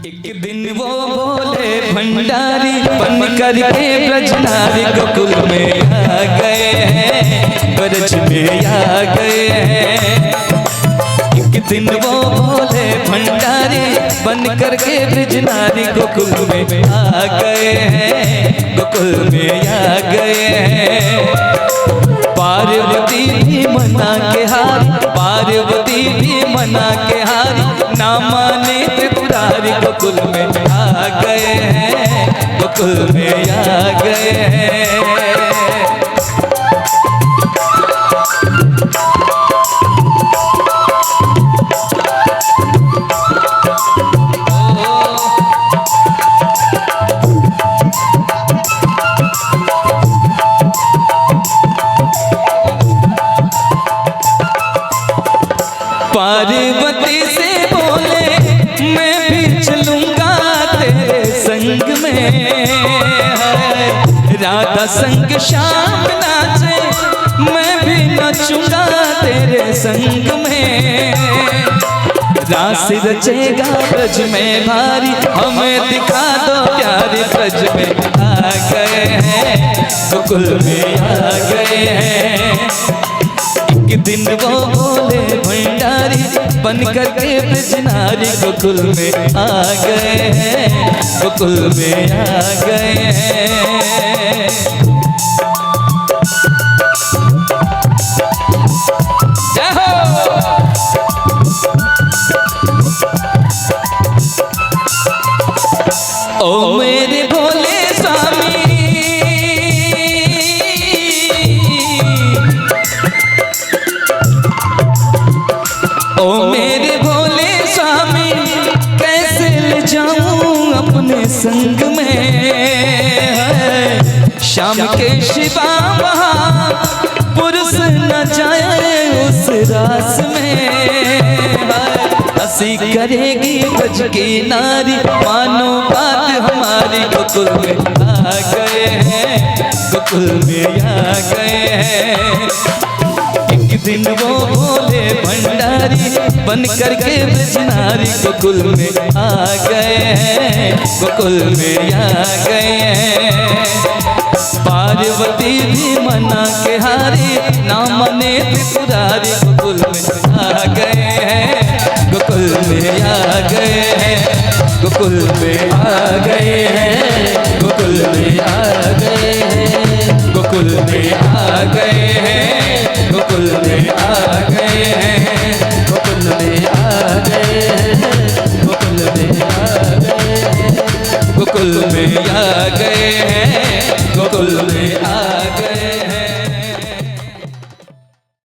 एक दिन वो बोले भंडारी बन करके ब्रजनारी गोकुल में आ गए हैं, ब्रज में आ गए हैं। एक दिन वो बोले भंडारी बन करके ब्रजनारी गोकुल में आ गए हैं, गोकुल में आ गए हैं। पार्वती भी मना के हारी, पार्वती भी मना के हारी, ना माने त्रिपुरारी गोकुल में आ गए हैं, गोकुल में आ गए हैं। पार्वती से बोले मैं भी चलूंगा तेरे संग में, राधा संग श्याम नाचे मैं भी नाचूंगा तेरे संग में। रास रचेगा ब्रज में भारी, हमें दिखा दो प्यारे ब्रज में आ गए हैं, गोकुल में आ गए हैं। एक दिन वो बोले भंडारी बन करके ब्रजनारी गोकुल में आ गए हैं, गोकुल में आ गए हैं। जय हो। ओ मेरे भोले स्वामी, ओ मेरे भोले स्वामी, कैसे ले जाऊं अपने संग में। शाम के शिवा वहाँ पुरुष न जाए उस रास में। हंसी करेगी ब्रज की नारी, मानो बात हमारी, गोकुल में आ गए हैं, गोकुल में आ गए हैं। एक दिन वो बोले भंडारी बन करके ब्रजनारी गोकुल में आ गए हैं, गोकुल में आ गए हैं। पार्वती भी मना के हारी, ना मने त्रिपुरारी गोकुल में आ गए हैं, गोकुल में आ गए हैं, गोकुल में आ गए हैं, गोकुल में आ गए हैं, गोकुल में आ गए हैं, गोकुल में आ गए हैं, गोकुल में आ गए हैं, गोकुल में आ गए हैं, गोकुल में आ गए।